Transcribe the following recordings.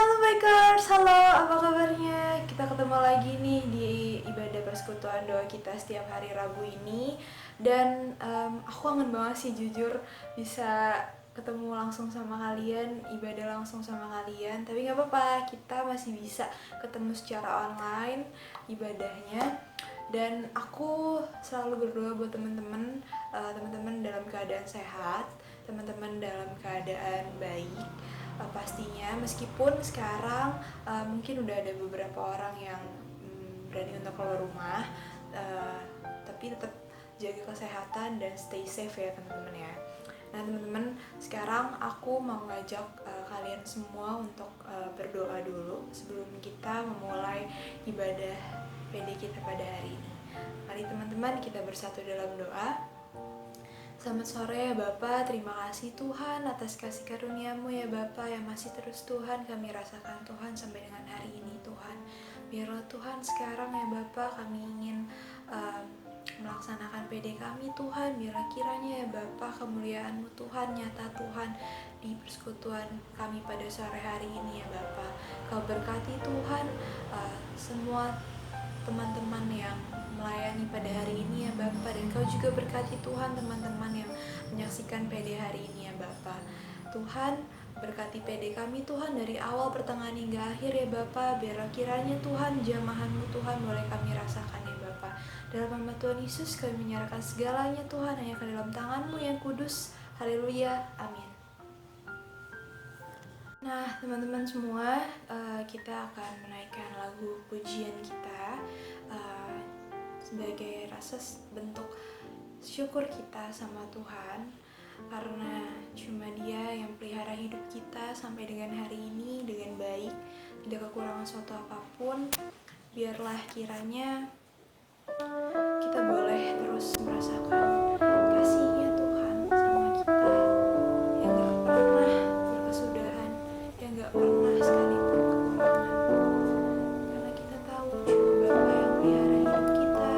Halo Bikers, halo, apa kabarnya? Kita ketemu lagi nih di ibadah persekutuan doa kita setiap hari Rabu ini. Dan aku kangen banget sih jujur bisa ketemu langsung sama kalian, ibadah langsung sama kalian. Tapi gak apa-apa, kita masih bisa ketemu secara online ibadahnya. Dan aku selalu berdoa buat teman-teman, teman-teman dalam keadaan sehat, teman-teman dalam keadaan baik. Pastinya meskipun sekarang mungkin udah ada beberapa orang yang berani untuk keluar rumah, tapi tetap jaga kesehatan dan stay safe ya teman-teman ya. Nah teman-teman, sekarang aku mau ngajak kalian semua untuk berdoa dulu sebelum kita memulai ibadah PD kita pada hari ini. Mari teman-teman kita bersatu dalam doa. Selamat sore ya Bapak, terima kasih Tuhan atas kasih karunia-Mu ya Bapak yang masih terus Tuhan kami rasakan Tuhan sampai dengan hari ini Tuhan. Biarlah Tuhan sekarang ya Bapak kami ingin melaksanakan PD kami Tuhan. Biarlah kiranya ya Bapak kemuliaan-Mu Tuhan nyata Tuhan di persekutuan kami pada sore hari ini ya Bapak. Kau berkati Tuhan semua teman-teman yang melayani pada hari ini ya Bapak, dan Kau juga berkati Tuhan teman-teman yang menyaksikan PD hari ini ya Bapak. Tuhan berkati PD kami Tuhan dari awal pertengahan hingga akhir ya Bapak. Biarlah kiranya Tuhan jamahan-Mu Tuhan boleh kami rasakan ya Bapak. Dalam nama Tuhan Yesus kami menyerahkan segalanya Tuhan hanya ke dalam tangan-Mu yang kudus. Haleluya, amin. Nah teman-teman semua, kita akan menaikkan lagu pujian kita sebagai rasa bentuk syukur kita sama Tuhan, karena cuma Dia yang pelihara hidup kita sampai dengan hari ini dengan baik, tidak kekurangan suatu apapun. Biarlah kiranya kita boleh terus merasakan kasih-Nya Tuhan sama kita yang gak pernah berkesudahan, yang gak pernah sekalipun kekurangan, karena kita tahu cuma Bapa yang pelihara hidup kita.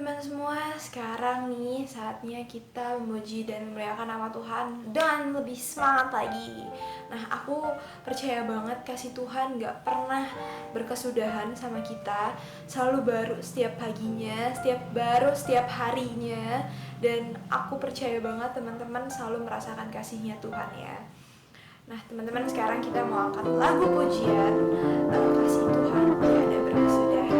teman-teman semua, sekarang nih saatnya kita memuji dan memuliakan nama Tuhan dan lebih semangat lagi. Nah, aku percaya banget kasih Tuhan gak pernah berkesudahan sama kita. Selalu baru setiap paginya, setiap harinya. Dan aku percaya banget teman-teman selalu merasakan kasihnya Tuhan ya. Nah, teman-teman, sekarang kita mau angkat lagu pujian kasih Tuhan tiada berkesudahan.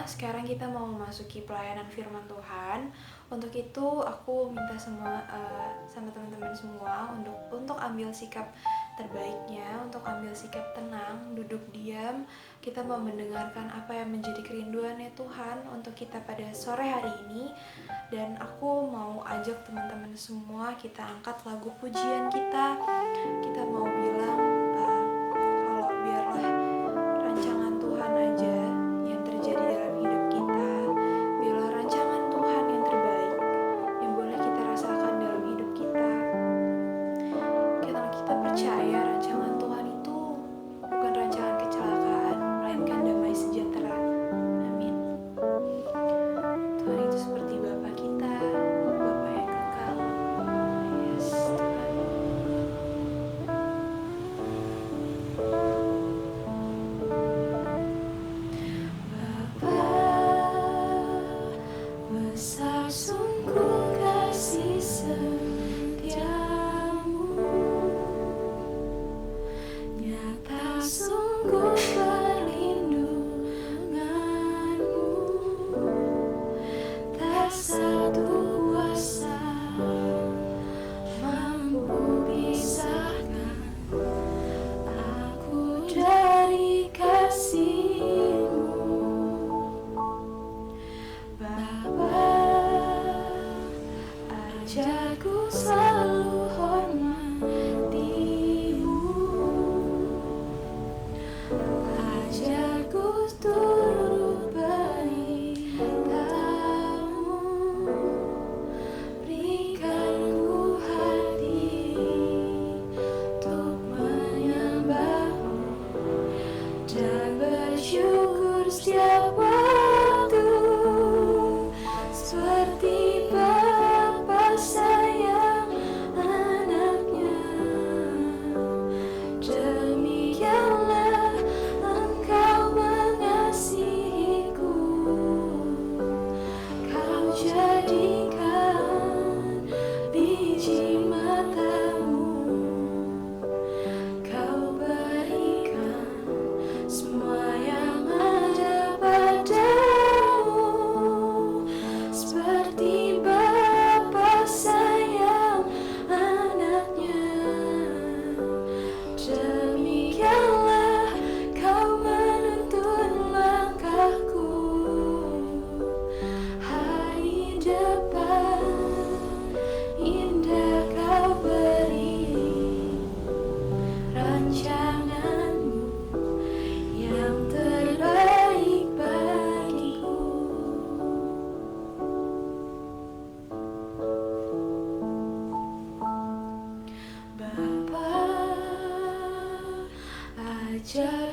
Sekarang kita mau memasuki pelayanan firman Tuhan. Untuk itu aku minta sama teman-teman semua untuk ambil sikap terbaiknya, untuk ambil sikap tenang, duduk diam. Kita mau mendengarkan apa yang menjadi kerinduannya Tuhan untuk kita pada sore hari ini. Dan aku mau ajak teman-teman semua kita angkat lagu pujian kita. Kita mau bilang kalau biarlah rancangan Tuhan aja yang terjadi dalam hidup kita. Biarlah rancangan Tuhan yang terbaik yang boleh kita rasakan dalam hidup kita. Karena kita percaya rancangan Tuhan itu bukan rancangan kecelakaan, melainkan damai sejahtera. Amin. Tuhan itu seperti Bapa kita, Bapa yang kekal. Yes, Tuhan. Bapa, besar sungguh kasih setiamu, nyata sungguh perlindunganmu, tak satu kuasa mampu pisahkan aku dari kasih-Mu. Bapa, ajarku selalu hormati-Mu, ajarku turut perintah-Mu, berikan ku hati untuk menyembah-Mu dan bersyukur setiap waktu, seperti Bapa sayang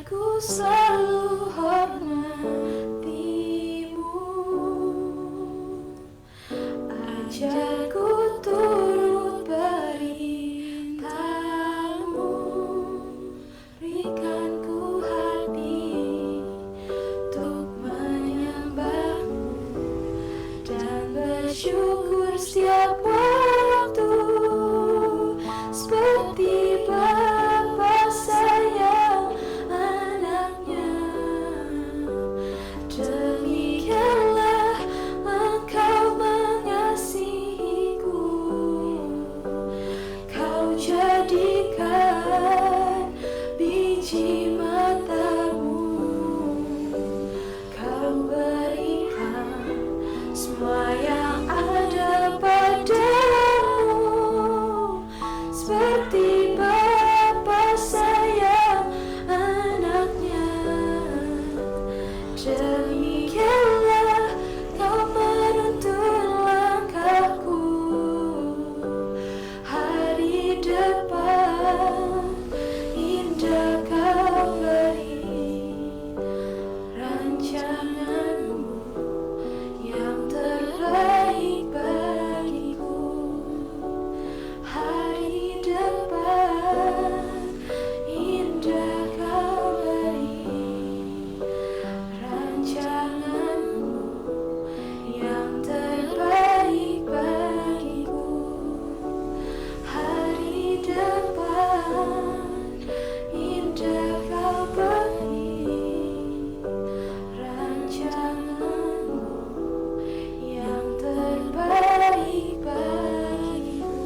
Ku selalu hormatimu, ajarku turut perintahmu, berikan ku hati untuk menyembahmu dan bersyukur setiap waktu, seperti Bapa sayang anaknya. Demikianlah Engkau mengasihiku, Kau jadikan biji matamu, Kau berikan semua yang ada padamu, seperti Bapa sayang anaknya. Demikianlah Kau menuntun langkahku, hari depan indah Kau beri, rancanganmu yang terbaik bagiku. Hari depan indah Kau beri, rancanganmu yang terbaik bagiku. Hari depan indah Kau beri, rancanganmu yang terbaik bagiku.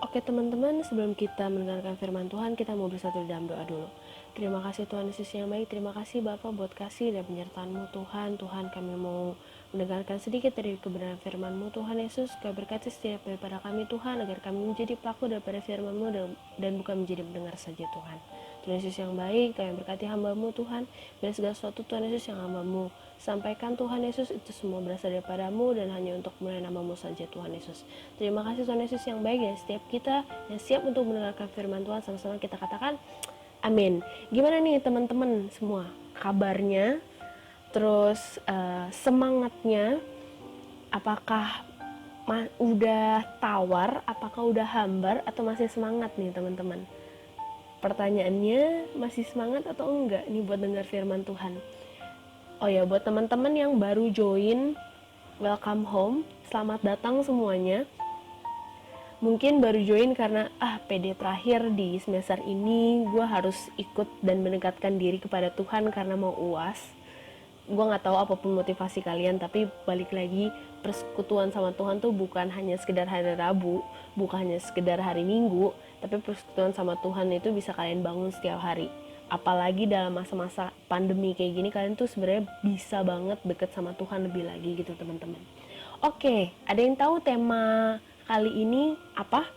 Oke teman-teman, sebelum kita mendengarkan firman Tuhan, kita mau bersatu dalam doa dulu. Terima kasih Tuhan Yesus yang baik, terima kasih Bapa buat kasih dan penyertaan-Mu Tuhan. Tuhan, kami mau mendengarkan sedikit dari kebenaran firman-Mu Tuhan Yesus. Kau berkati setiap daripada kami Tuhan, agar kami menjadi pelaku daripada firman-Mu dan bukan menjadi pendengar saja Tuhan. Tuhan Yesus yang baik, Kau yang berkati hamba-Mu Tuhan, dan segala sesuatu Tuhan Yesus yang hamba-Mu sampaikan Tuhan Yesus, itu semua berasal daripada-Mu dan hanya untuk memuliakan nama-Mu saja Tuhan Yesus. Terima kasih Tuhan Yesus yang baik, dan setiap kita yang siap untuk mendengarkan firman Tuhan, sama-sama kita katakan amin. Gimana nih teman-teman semua kabarnya, terus semangatnya, apakah udah tawar, apakah udah hambar, atau masih semangat nih teman-teman? Pertanyaannya, masih semangat atau enggak nih buat dengar firman Tuhan? Oh ya, buat teman-teman yang baru join, welcome home, selamat datang semuanya. Mungkin baru join karena PD terakhir di semester ini gue harus ikut dan mendekatkan diri kepada Tuhan karena mau UAS. Gue gak tahu apapun motivasi kalian, tapi balik lagi, persekutuan sama Tuhan tuh bukan hanya sekedar hari Rabu, bukan hanya sekedar hari Minggu, tapi persekutuan sama Tuhan itu bisa kalian bangun setiap hari. Apalagi dalam masa-masa pandemi kayak gini, kalian tuh sebenarnya bisa banget deket sama Tuhan lebih lagi gitu teman-teman. Oke, ada yang tahu tema kali ini apa?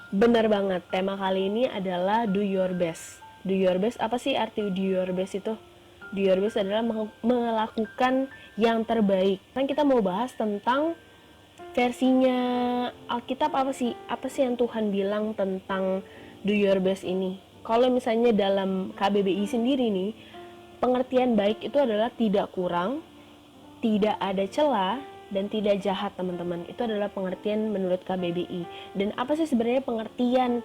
Benar banget, tema kali ini adalah do your best. Do your best, apa sih arti do your best itu? Do your best adalah melakukan yang terbaik. Kan kita mau bahas tentang versinya Alkitab apa sih? Apa sih yang Tuhan bilang tentang do your best ini? Kalau misalnya dalam KBBI sendiri nih, pengertian baik itu adalah tidak kurang, tidak ada celah, dan tidak jahat teman-teman. Itu adalah pengertian menurut KBBI. Dan apa sih sebenarnya pengertian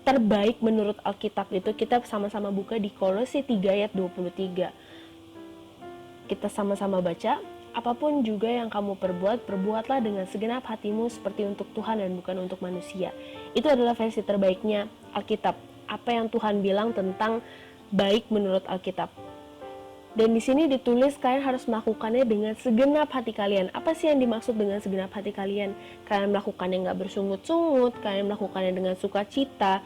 terbaik menurut Alkitab itu? Kita sama-sama buka di Kolose 3 ayat 23. Kita sama-sama baca. Apapun juga yang kamu perbuat, perbuatlah dengan segenap hatimu seperti untuk Tuhan dan bukan untuk manusia. Itu adalah versi terbaiknya Alkitab. Apa yang Tuhan bilang tentang baik menurut Alkitab. Dan di sini ditulis kalian harus melakukannya dengan segenap hati kalian. Apa sih yang dimaksud dengan segenap hati kalian? Kalian melakukannya nggak bersungut-sungut, kalian melakukannya dengan sukacita.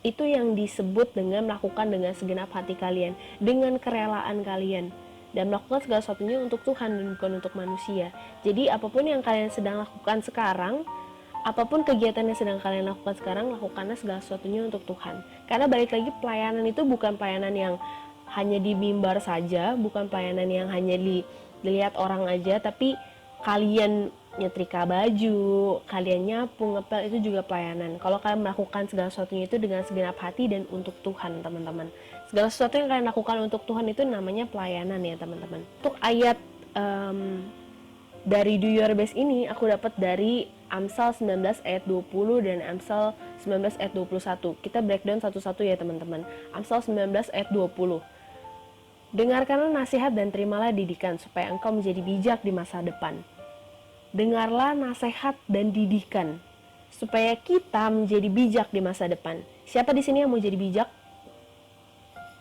Itu yang disebut dengan melakukan dengan segenap hati kalian, dengan kerelaan kalian. Dan melakukan segala sesuatunya untuk Tuhan dan bukan untuk manusia. Jadi apapun yang kalian sedang lakukan sekarang, apapun kegiatan yang sedang kalian lakukan sekarang, lakukanlah segala sesuatunya untuk Tuhan. Karena balik lagi, pelayanan itu bukan pelayanan yang hanya di mimbar saja, bukan pelayanan yang hanya dilihat orang aja, tapi kalian nyetrika baju, kalian nyapu, ngepel, itu juga pelayanan. Kalau kalian melakukan segala sesuatunya itu dengan segenap hati dan untuk Tuhan, teman-teman. Segala sesuatu yang kalian lakukan untuk Tuhan itu namanya pelayanan ya, teman-teman. Untuk ayat dari Do Your Best ini aku dapat dari Amsal 19 ayat 20 dan Amsal 19 ayat 21. Kita breakdown satu-satu ya, teman-teman. Amsal 19 ayat 20. Dengarkanlah nasihat dan terimalah didikan supaya engkau menjadi bijak di masa depan. Dengarlah nasihat dan didikan supaya kita menjadi bijak di masa depan. Siapa di sini yang mau jadi bijak?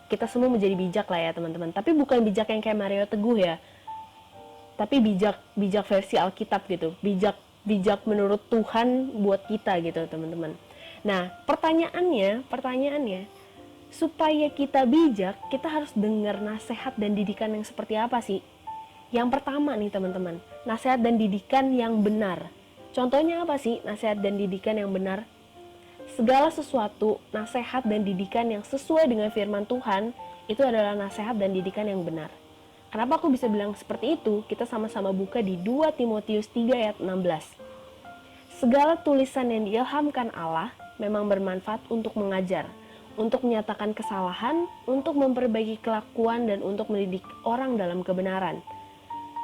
Kita semua mau jadi bijak lah ya, teman-teman. Tapi bukan bijak yang kayak Mario Teguh ya. Tapi bijak versi Alkitab gitu. Bijak menurut Tuhan buat kita gitu, teman-teman. Nah, pertanyaannya, supaya kita bijak, kita harus dengar nasihat dan didikan yang seperti apa sih? Yang pertama nih, teman-teman, nasihat dan didikan yang benar. Contohnya apa sih nasihat dan didikan yang benar? Segala sesuatu, nasihat dan didikan yang sesuai dengan firman Tuhan, itu adalah nasihat dan didikan yang benar. Kenapa aku bisa bilang seperti itu? Kita sama-sama buka di 2 Timotius 3 ayat 16. Segala tulisan yang diilhamkan Allah memang bermanfaat untuk mengajar, untuk menyatakan kesalahan, untuk memperbaiki kelakuan, dan untuk mendidik orang dalam kebenaran.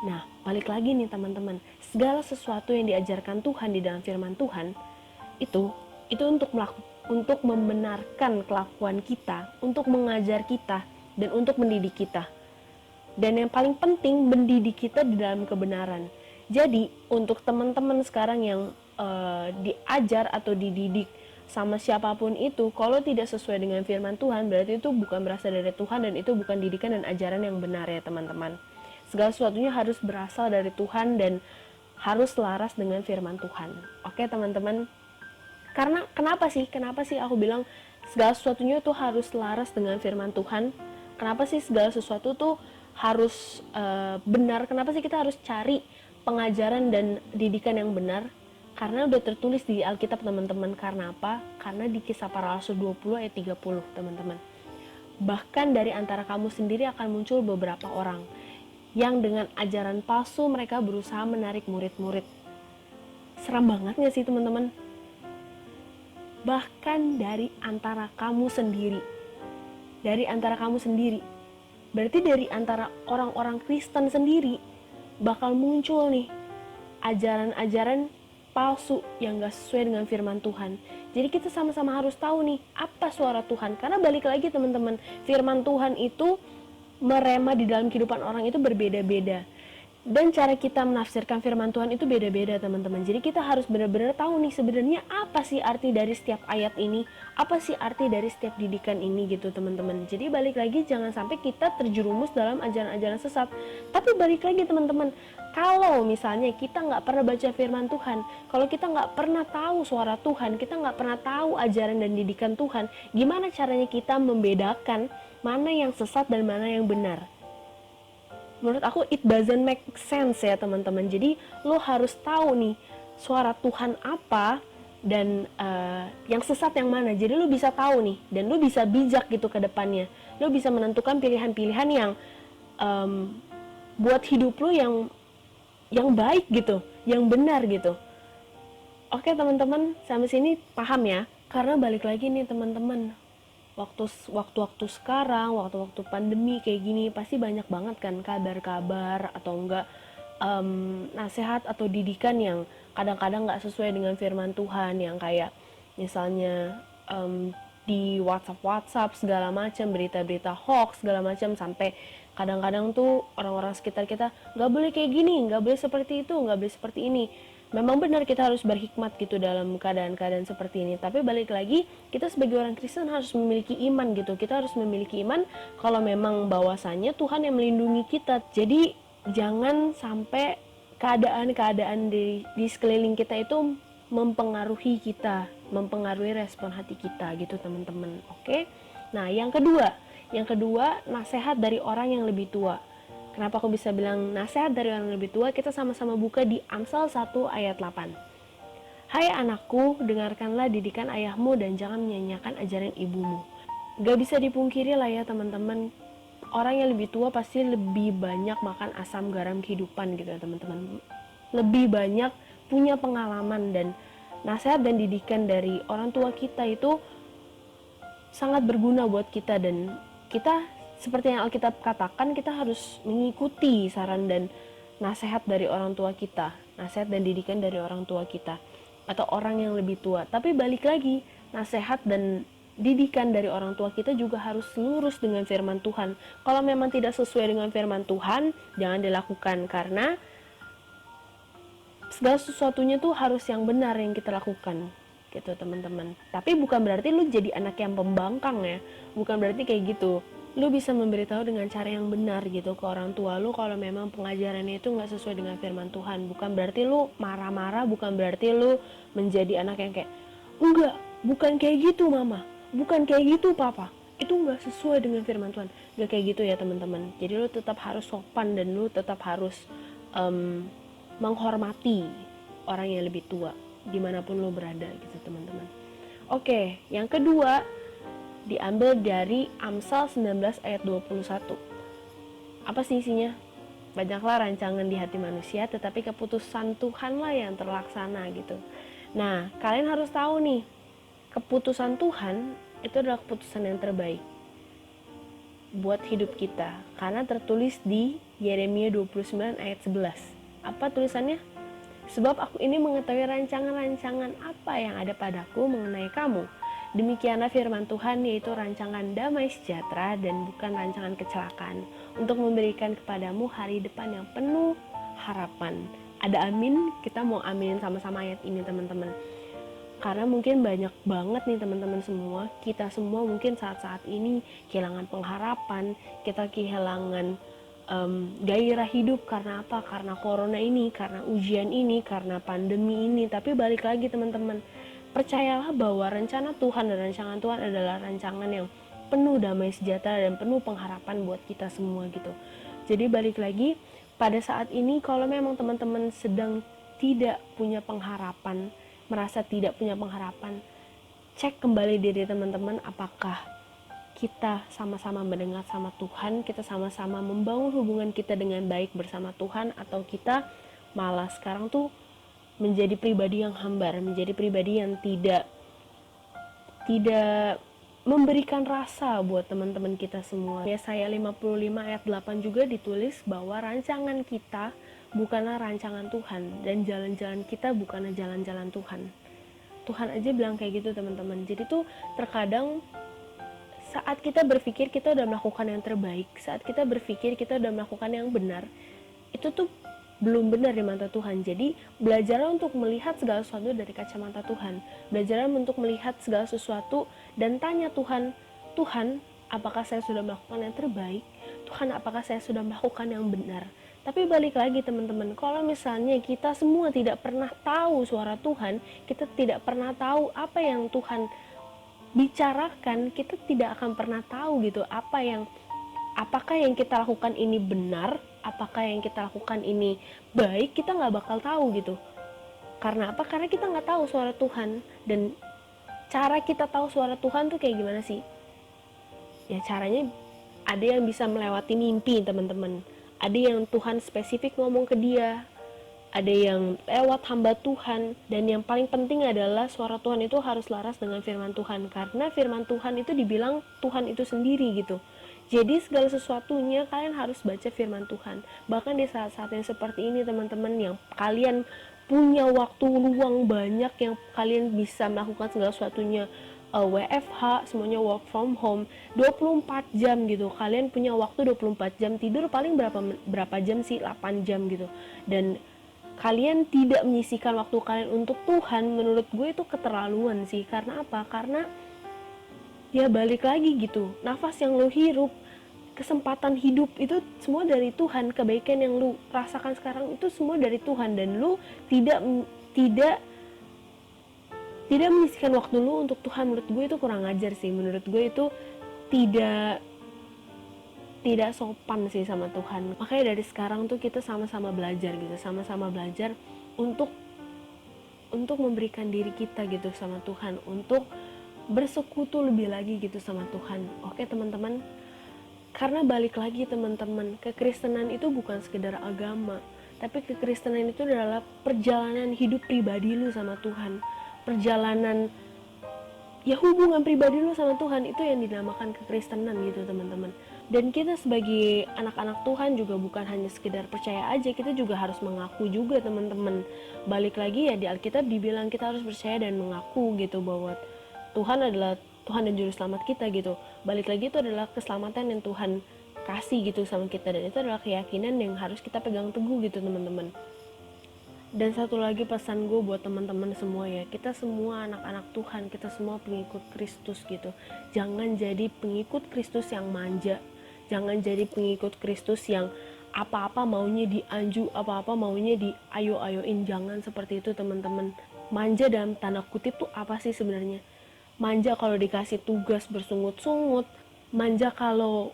Nah, balik lagi nih teman-teman, segala sesuatu yang diajarkan Tuhan di dalam firman Tuhan itu untuk membenarkan kelakuan kita, untuk mengajar kita, dan untuk mendidik kita. Dan yang paling penting, mendidik kita di dalam kebenaran. Jadi, untuk teman-teman sekarang yang diajar atau dididik sama siapapun itu, kalau tidak sesuai dengan firman Tuhan, berarti itu bukan berasal dari Tuhan dan itu bukan didikan dan ajaran yang benar ya, teman-teman. Segala sesuatunya harus berasal dari Tuhan dan harus selaras dengan firman Tuhan. Oke, teman-teman. Karena kenapa sih aku bilang segala sesuatunya itu harus selaras dengan firman Tuhan? Kenapa sih segala sesuatu tuh harus benar? Kenapa sih kita harus cari pengajaran dan didikan yang benar? Karena udah tertulis di Alkitab, teman-teman. Karena apa? Karena di Kisah Para Rasul 20 ayat 30, teman-teman. Bahkan dari antara kamu sendiri akan muncul beberapa orang yang dengan ajaran palsu mereka berusaha menarik murid-murid. Seram banget gak sih, teman-teman? Bahkan dari antara kamu sendiri. Berarti dari antara orang-orang Kristen sendiri bakal muncul nih ajaran-ajaran palsu yang gak sesuai dengan firman Tuhan. Jadi kita sama-sama harus tahu nih apa suara Tuhan. Karena balik lagi, teman-teman, firman Tuhan itu merema di dalam kehidupan orang itu berbeda-beda. Dan cara kita menafsirkan firman Tuhan itu beda-beda, teman-teman. Jadi kita harus benar-benar tahu nih sebenarnya apa sih arti dari setiap ayat ini, apa sih arti dari setiap didikan ini gitu, teman-teman. Jadi balik lagi, jangan sampai kita terjerumus dalam ajaran-ajaran sesat. Tapi balik lagi, teman-teman, kalau misalnya kita nggak pernah baca firman Tuhan, kalau kita nggak pernah tahu suara Tuhan, kita nggak pernah tahu ajaran dan didikan Tuhan, gimana caranya kita membedakan mana yang sesat dan mana yang benar? Menurut aku it doesn't make sense ya, teman-teman. Jadi lo harus tahu nih suara Tuhan apa dan yang sesat yang mana. Jadi lo bisa tahu nih dan lo bisa bijak gitu ke depannya. Lo bisa menentukan pilihan-pilihan yang buat hidup lo yang baik gitu, yang benar gitu. Oke, teman-teman, sampai sini paham ya? Karena balik lagi nih, teman-teman, waktu-waktu sekarang, waktu-waktu pandemi kayak gini, pasti banyak banget kan kabar-kabar atau enggak nasihat atau didikan yang kadang-kadang nggak sesuai dengan firman Tuhan, yang kayak misalnya di WhatsApp segala macam, berita-berita hoax segala macam, sampai kadang-kadang tuh orang-orang sekitar kita nggak boleh kayak gini, nggak boleh seperti itu, nggak boleh seperti ini. Memang benar kita harus berhikmat gitu dalam keadaan-keadaan seperti ini. Tapi balik lagi, kita sebagai orang Kristen harus memiliki iman gitu. Kita harus memiliki iman kalau memang bahwasannya Tuhan yang melindungi kita. Jadi jangan sampai keadaan-keadaan di sekeliling kita itu mempengaruhi kita, mempengaruhi respon hati kita gitu, teman-teman. Oke? Nah, yang kedua, nasihat dari orang yang lebih tua. Kenapa aku bisa bilang nasihat dari orang lebih tua? Kita sama-sama buka di Amsal 1 ayat 8. Hai anakku, dengarkanlah didikan ayahmu dan jangan menyanyiakan ajaran ibumu. Gak bisa dipungkiri lah ya, teman-teman. Orang yang lebih tua pasti lebih banyak makan asam garam kehidupan gitu ya, teman-teman. Lebih banyak punya pengalaman, dan nasihat dan didikan dari orang tua kita itu sangat berguna buat kita. Dan kita, seperti yang Alkitab katakan, kita harus mengikuti saran dan nasihat dari orang tua kita, nasihat dan didikan dari orang tua kita atau orang yang lebih tua. Tapi balik lagi, nasihat dan didikan dari orang tua kita juga harus lurus dengan firman Tuhan. Kalau memang tidak sesuai dengan firman Tuhan, jangan dilakukan, karena segala sesuatunya tuh harus yang benar yang kita lakukan gitu teman-teman. Tapi bukan berarti lu jadi anak yang pembangkang ya, bukan berarti kayak gitu. Lu bisa memberitahu dengan cara yang benar gitu ke orang tua lu kalau memang pengajarannya itu nggak sesuai dengan firman Tuhan. Bukan berarti lu marah-marah, bukan berarti lu menjadi anak yang kayak enggak, bukan kayak gitu mama, bukan kayak gitu papa, itu nggak sesuai dengan firman Tuhan. Nggak kayak gitu ya teman-teman. Jadi lu tetap harus sopan dan lu tetap harus menghormati orang yang lebih tua dimanapun lo berada gitu teman-teman. Oke, yang kedua diambil dari Amsal 19 ayat 21. Apa sih isinya? Banyaklah rancangan di hati manusia, tetapi keputusan Tuhanlah yang terlaksana gitu. Nah, kalian harus tahu nih, keputusan Tuhan itu adalah keputusan yang terbaik buat hidup kita, karena tertulis di Yeremia 29 ayat 11. Apa tulisannya? Sebab aku ini mengetahui rancangan-rancangan apa yang ada padaku mengenai kamu. Demikianlah firman Tuhan, yaitu rancangan damai sejahtera dan bukan rancangan kecelakaan, untuk memberikan kepadamu hari depan yang penuh harapan. Ada amin? Kita mau aminin sama-sama ayat ini teman-teman. Karena mungkin banyak banget nih teman-teman semua, kita semua mungkin saat-saat ini kehilangan pengharapan, kita kehilangan gairah hidup. Karena apa? Karena corona ini, karena ujian ini, karena pandemi ini. Tapi balik lagi teman-teman, percayalah bahwa rencana Tuhan dan rancangan Tuhan adalah rancangan yang penuh damai sejahtera dan penuh pengharapan buat kita semua gitu. Jadi balik lagi, pada saat ini kalau memang teman-teman sedang tidak punya pengharapan, merasa tidak punya pengharapan, cek kembali diri teman-teman, apakah kita sama-sama mendengar sama Tuhan, kita sama-sama membangun hubungan kita dengan baik bersama Tuhan, atau kita malah sekarang tuh menjadi pribadi yang hambar, menjadi pribadi yang tidak memberikan rasa buat teman-teman kita semua. Yesaya 55 ayat 8 juga ditulis bahwa rancangan kita bukanlah rancangan Tuhan, dan jalan-jalan kita bukanlah jalan-jalan Tuhan. Tuhan aja bilang kayak gitu teman-teman. Jadi tuh terkadang saat kita berpikir kita udah melakukan yang terbaik, saat kita berpikir kita udah melakukan yang benar, itu tuh belum benar di mata Tuhan. Jadi belajarlah untuk melihat segala sesuatu dari kacamata Tuhan. Belajarlah untuk melihat segala sesuatu dan tanya Tuhan, Tuhan, apakah saya sudah melakukan yang terbaik? Tuhan, apakah saya sudah melakukan yang benar? Tapi balik lagi teman-teman, kalau misalnya kita semua tidak pernah tahu suara Tuhan, kita tidak pernah tahu apa yang Tuhan bicarakan, kita tidak akan pernah tahu gitu apakah yang kita lakukan ini benar, apakah yang kita lakukan ini baik, kita nggak bakal tahu gitu. Karena apa? Karena kita nggak tahu suara Tuhan. Dan cara kita tahu suara Tuhan tuh kayak gimana sih? Ya caranya ada yang bisa melewati mimpi teman-teman, ada yang Tuhan spesifik ngomong ke dia, ada yang lewat hamba Tuhan, dan yang paling penting adalah suara Tuhan itu harus laras dengan firman Tuhan, karena firman Tuhan itu dibilang Tuhan itu sendiri gitu. Jadi segala sesuatunya kalian harus baca firman Tuhan. Bahkan di saat-saat yang seperti ini teman-teman, yang kalian punya waktu luang banyak, yang kalian bisa melakukan segala sesuatunya WFH, semuanya work from home 24 jam gitu. Kalian punya waktu 24 jam, tidur paling berapa jam sih? 8 jam gitu. Dan kalian tidak menyisihkan waktu kalian untuk Tuhan, menurut gue itu keterlaluan sih. Karena apa? Karena ya balik lagi gitu, nafas yang lo hirup, kesempatan hidup itu semua dari Tuhan. Kebaikan yang lo rasakan sekarang itu semua dari Tuhan, dan lo tidak menyisihkan waktu lo untuk Tuhan. Menurut gue itu kurang ajar sih. Menurut gue itu tidak sopan sih sama Tuhan. Makanya dari sekarang tuh kita sama-sama belajar gitu, sama-sama belajar untuk memberikan diri kita gitu sama Tuhan, untuk bersekutu lebih lagi gitu sama Tuhan. Oke teman-teman, karena balik lagi teman-teman, kekristenan itu bukan sekedar agama, Tapi kekristenan itu adalah perjalanan hidup pribadi lu sama Tuhan. Perjalanan ya hubungan pribadi lu sama Tuhan, itu yang dinamakan kekristenan gitu teman-teman. Dan kita sebagai anak-anak Tuhan juga bukan hanya sekedar percaya aja, kita juga harus mengaku juga teman-teman. Balik lagi ya, di Alkitab dibilang kita harus percaya dan mengaku gitu bahwa Tuhan adalah Tuhan dan Juru Selamat kita gitu. Balik lagi, itu adalah keselamatan yang Tuhan kasih gitu sama kita, dan itu adalah keyakinan yang harus kita pegang teguh gitu teman-teman. Dan satu lagi pesan gue buat teman-teman semua ya, kita semua anak-anak Tuhan, kita semua pengikut Kristus gitu. Jangan jadi pengikut Kristus yang manja, jangan jadi pengikut Kristus yang apa-apa maunya dianju, apa-apa maunya diayo-ayoin. Jangan seperti itu teman-teman. Manja dalam tanda kutip tuh apa sih sebenarnya? Manja kalau dikasih tugas bersungut-sungut, manja kalau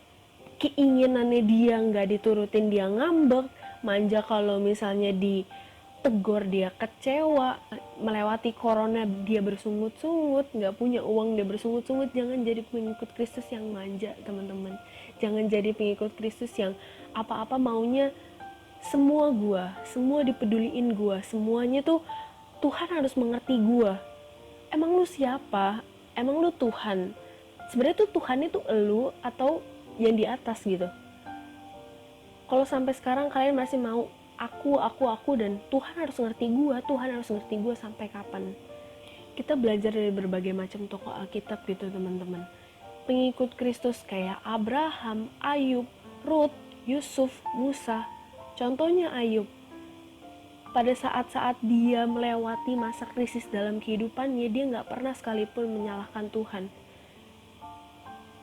keinginannya dia nggak diturutin dia ngambek, manja kalau misalnya ditegur dia kecewa, melewati corona dia bersungut-sungut, nggak punya uang dia bersungut-sungut. Jangan jadi pengikut Kristus yang manja teman-teman. Jangan jadi pengikut Kristus yang apa-apa maunya semua dipeduliin gua, semuanya tuh Tuhan harus mengerti gua. Emang lu siapa? Emang lu Tuhan? Sebenarnya tuh Tuhan itu elu atau yang di atas gitu. Kalau sampai sekarang kalian masih mau aku dan Tuhan harus ngerti gue, Tuhan harus ngerti gue sampai kapan? Kita belajar dari berbagai macam tokoh Alkitab gitu teman-teman. Pengikut Kristus kayak Abraham, Ayub, Ruth, Yusuf, Musa. Contohnya Ayub. Pada saat-saat dia melewati masa krisis dalam kehidupannya, dia gak pernah sekalipun menyalahkan Tuhan.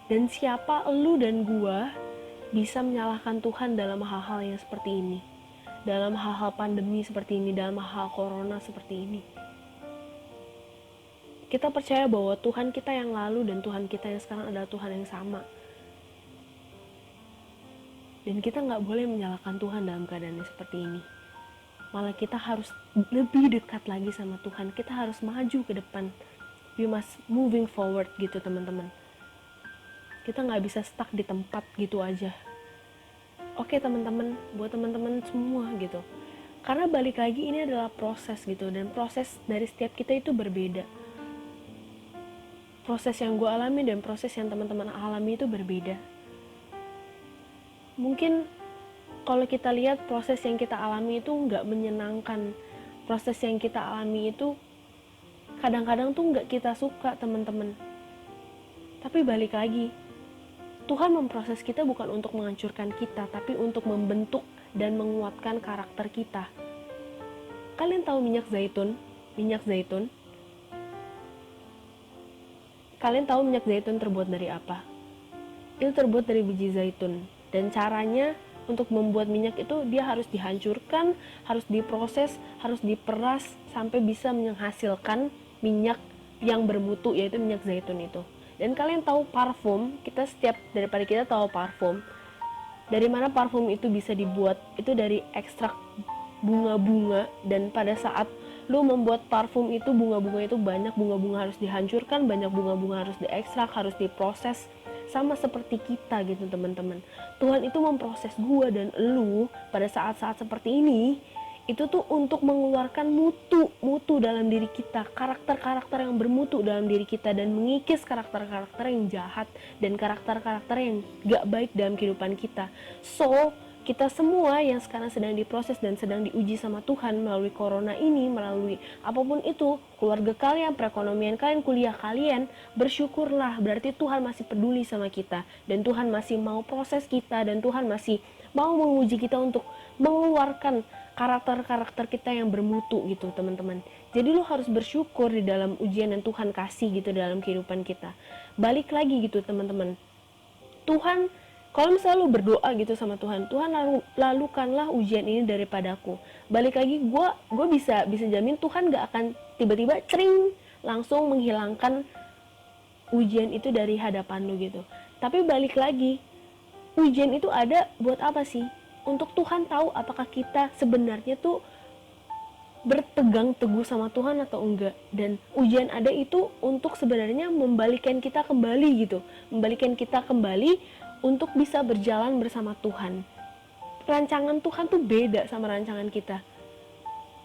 Dan siapa elu dan gua bisa menyalahkan Tuhan dalam hal-hal yang seperti ini, dalam hal-hal pandemi seperti ini, dalam hal corona seperti ini? Kita percaya bahwa Tuhan kita yang lalu dan Tuhan kita yang sekarang adalah Tuhan yang sama. Dan kita gak boleh menyalahkan Tuhan dalam keadaan yang seperti ini. Malah kita harus lebih dekat lagi sama Tuhan. Kita harus maju ke depan. We must moving forward gitu teman-teman. Kita gak bisa stuck di tempat gitu aja. Oke teman-teman, buat teman-teman semua gitu. Karena balik lagi ini adalah proses gitu. Dan proses dari setiap kita itu berbeda. Proses yang gue alami dan proses yang teman-teman alami itu berbeda. Mungkin kalau kita lihat proses yang kita alami itu nggak menyenangkan, proses yang kita alami itu kadang-kadang tuh nggak kita suka teman-teman. Tapi balik lagi, Tuhan memproses kita bukan untuk menghancurkan kita, tapi untuk membentuk dan menguatkan karakter kita. Kalian tahu minyak zaitun? Minyak zaitun? Kalian tahu minyak zaitun terbuat dari apa? Itu terbuat dari biji zaitun. Dan caranya untuk membuat minyak itu dia harus dihancurkan, harus diproses, harus diperas sampai bisa menghasilkan minyak yang bermutu, yaitu minyak zaitun itu. Dan kalian tahu parfum, daripada kita tahu parfum, dari mana parfum itu bisa dibuat? Itu dari ekstrak bunga-bunga. Dan pada saat lu membuat parfum itu, bunga-bunga itu banyak bunga-bunga harus dihancurkan, banyak bunga-bunga harus diekstrak, harus diproses. Sama seperti kita gitu teman-teman. Tuhan itu memproses gua dan elu pada saat-saat seperti ini, itu tuh untuk mengeluarkan mutu dalam diri kita, karakter-karakter yang bermutu dalam diri kita, dan mengikis karakter-karakter yang jahat dan karakter-karakter yang gak baik dalam kehidupan kita. So, kita semua yang sekarang sedang diproses dan sedang diuji sama Tuhan melalui corona ini, melalui apapun itu, keluarga kalian, perekonomian kalian, kuliah kalian, bersyukurlah, berarti Tuhan masih peduli sama kita, dan Tuhan masih mau proses kita, dan Tuhan masih mau menguji kita untuk mengeluarkan karakter-karakter kita yang bermutu gitu teman-teman. Jadi lu harus bersyukur di dalam ujian yang Tuhan kasih gitu dalam kehidupan kita. Balik lagi gitu teman-teman, Tuhan, kalau misalnya lu berdoa gitu sama Tuhan, Tuhan lalukanlah ujian ini daripadaku. Balik lagi, gue bisa jamin Tuhan gak akan tiba-tiba cering langsung menghilangkan ujian itu dari hadapan lu gitu. Tapi balik lagi, ujian itu ada buat apa sih? Untuk Tuhan tahu apakah kita sebenarnya tuh berpegang teguh sama Tuhan atau enggak. Dan ujian ada itu untuk sebenarnya membalikan kita kembali gitu, membalikan kita kembali untuk bisa berjalan bersama Tuhan. rancangan Tuhan tuh beda sama rancangan kita.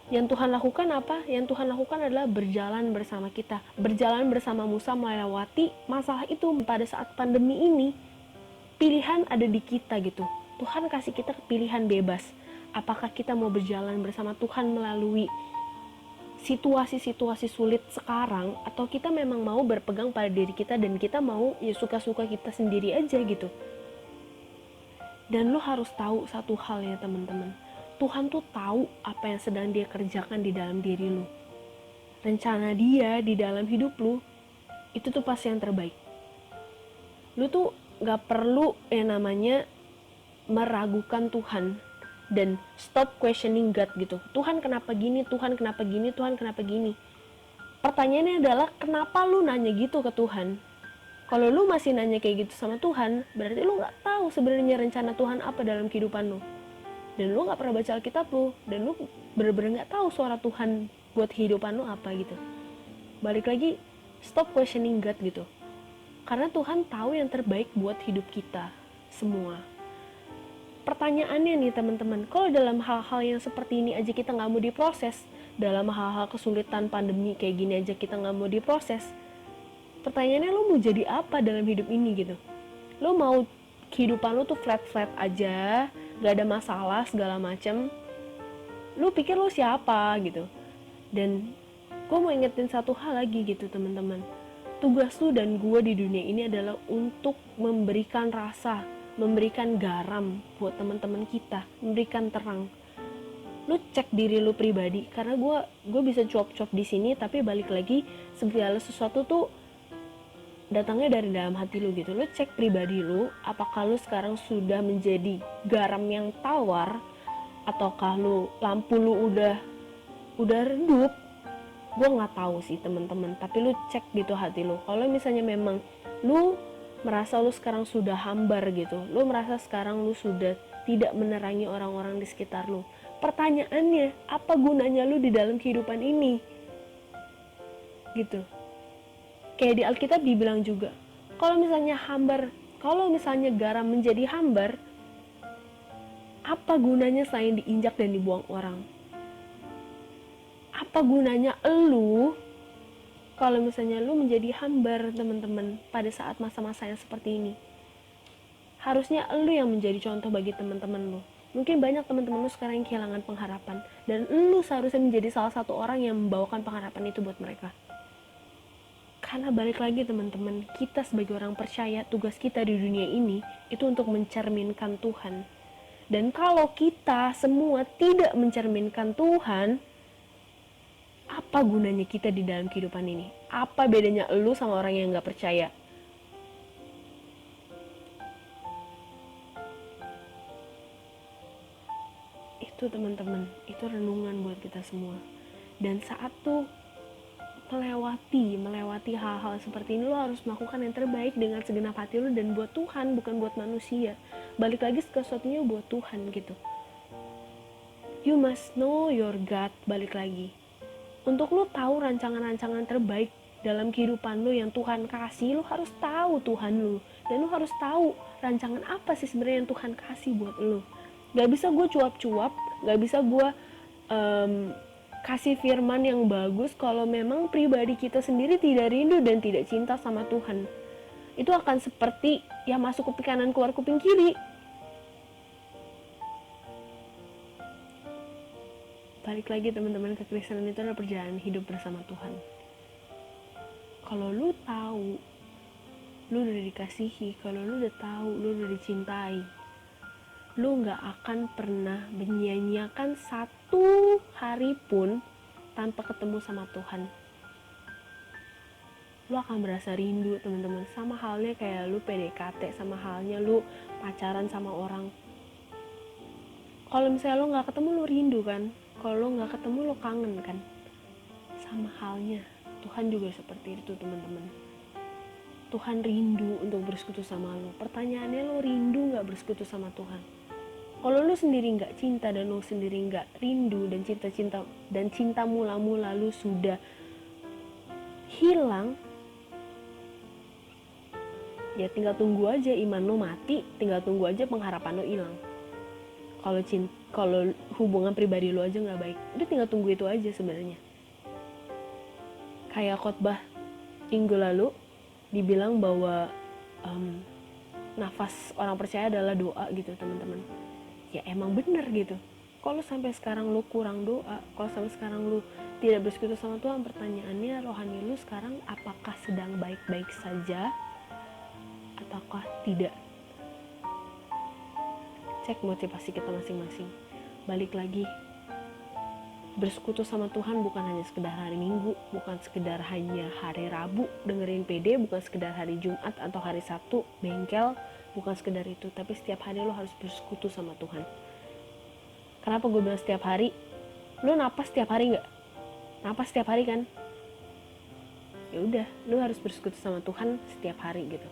Yang Tuhan lakukan apa? Yang Tuhan lakukan adalah berjalan bersama kita, berjalan bersama Musa melewati masalah itu. Pada saat pandemi ini, pilihan ada di kita gitu. Tuhan kasih kita pilihan bebas. Apakah kita mau berjalan bersama Tuhan melalui situasi-situasi sulit sekarang, atau kita memang mau berpegang pada diri kita dan kita mau ya suka-suka kita sendiri aja gitu. Dan lo harus tahu satu hal ya teman-teman, Tuhan tuh tahu apa yang sedang dia kerjakan di dalam diri lo. Rencana dia di dalam hidup lo itu tuh pasti yang terbaik. Lo tuh gak perlu yang namanya meragukan Tuhan dan stop questioning God gitu. Tuhan kenapa gini, Tuhan kenapa gini, Tuhan kenapa gini. Pertanyaannya adalah kenapa lu nanya gitu ke Tuhan? Kalau lu masih nanya kayak gitu sama Tuhan, berarti lu gak tahu sebenarnya rencana Tuhan apa dalam kehidupan lu. Dan lu gak pernah baca Alkitab lu, dan lu bener-bener gak tahu suara Tuhan buat kehidupan lu apa gitu. Balik lagi, stop questioning God gitu. Karena Tuhan tahu yang terbaik buat hidup kita semua. Pertanyaannya nih teman-teman, kalau dalam hal-hal yang seperti ini aja kita gak mau diproses, dalam hal-hal kesulitan pandemi kayak gini aja kita gak mau diproses, pertanyaannya lo mau jadi apa dalam hidup ini gitu? Lo mau kehidupan lo tuh flat-flat aja, gak ada masalah segala macem? Lo pikir lo siapa gitu? Dan gue mau ingetin satu hal lagi gitu teman-teman. Tugas lo dan gue di dunia ini adalah untuk memberikan rasa, memberikan garam buat teman-teman kita, memberikan terang. Lu cek diri lu pribadi, karena gue bisa cuap-cuap di sini, tapi balik lagi segala sesuatu tuh datangnya dari dalam hati lu gitu. Lu cek pribadi lu, apakah lu sekarang sudah menjadi garam yang tawar, ataukah lu lampu lu udah redup. Gue nggak tahu sih teman-teman, tapi lu cek gitu hati lu. Kalau misalnya memang lu merasa lu sekarang sudah hambar gitu, lu merasa sekarang lu sudah tidak menerangi orang-orang di sekitar lu, pertanyaannya, apa gunanya lu di dalam kehidupan ini? Gitu. Kayak di Alkitab dibilang juga, kalau misalnya garam menjadi hambar, apa gunanya selain diinjak dan dibuang orang? Apa gunanya elu kalau misalnya lu menjadi hambar, teman-teman, pada saat masa-masa yang seperti ini? Harusnya elu yang menjadi contoh bagi teman-teman lu. Mungkin banyak teman-teman lu sekarang yang kehilangan pengharapan, dan lu seharusnya menjadi salah satu orang yang membawakan pengharapan itu buat mereka. Karena balik lagi teman-teman, kita sebagai orang percaya, tugas kita di dunia ini itu untuk mencerminkan Tuhan. Dan kalau kita semua tidak mencerminkan Tuhan, apa gunanya kita di dalam kehidupan ini? Apa bedanya lu sama orang yang gak percaya? Itu teman-teman, itu renungan buat kita semua. Dan saat tuh melewati hal-hal seperti ini, lo harus melakukan yang terbaik dengan segenap hati lo dan buat Tuhan, bukan buat manusia. Balik lagi sesuatunya buat Tuhan gitu. You must know your God. Balik lagi, untuk lo tahu rancangan-rancangan terbaik dalam kehidupan lo yang Tuhan kasih, lo harus tahu Tuhan lo, dan lo harus tahu rancangan apa sih sebenarnya yang Tuhan kasih buat lo. Gak bisa gue cuap-cuap, gak bisa gue kasih firman yang bagus kalau memang pribadi kita sendiri tidak rindu dan tidak cinta sama Tuhan. Itu akan seperti yang masuk kuping kanan keluar kuping kiri. Balik lagi teman-teman, kekristenan itu adalah perjalanan hidup bersama Tuhan. Kalau lu tahu lu udah dikasihi, kalau lu udah tahu lu udah dicintai, lu gak akan pernah menyia-nyiakan satu hari pun tanpa ketemu sama Tuhan. Lu akan berasa rindu teman-teman, sama halnya kayak lu PDKT, sama halnya lu pacaran sama orang. Kalau misalnya lu gak ketemu, lu rindu kan? Kalau lu gak ketemu, lu kangen kan? Sama halnya Tuhan juga seperti itu teman-teman. Tuhan rindu untuk bersekutu sama lu. Pertanyaannya, lu rindu gak bersekutu sama Tuhan? Kalau lu sendiri gak cinta dan lu sendiri gak rindu, dan cinta mula-mula lu sudah hilang, ya tinggal tunggu aja iman lu mati, tinggal tunggu aja pengharapan lu hilang. kalau hubungan pribadi lu aja nggak baik, udah tinggal tunggu itu aja sebenarnya. Kayak khotbah minggu lalu dibilang bahwa nafas orang percaya adalah doa gitu teman-teman. Ya emang bener gitu. Kalau sampai sekarang lu kurang doa, kalau sampai sekarang lu tidak bersekutu sama Tuhan, pertanyaannya rohani lu sekarang apakah sedang baik-baik saja ataukah tidak? Cek motivasi kita masing-masing. Balik lagi, bersekutu sama Tuhan bukan hanya sekedar hari Minggu, bukan sekedar hanya hari Rabu dengerin PD, bukan sekedar hari Jumat atau hari Sabtu bengkel, bukan sekedar itu, tapi setiap hari lo harus bersekutu sama Tuhan. Kenapa gue bilang setiap hari? Lo napas setiap hari nggak? Napas setiap hari kan? Ya udah, lo harus bersekutu sama Tuhan setiap hari gitu.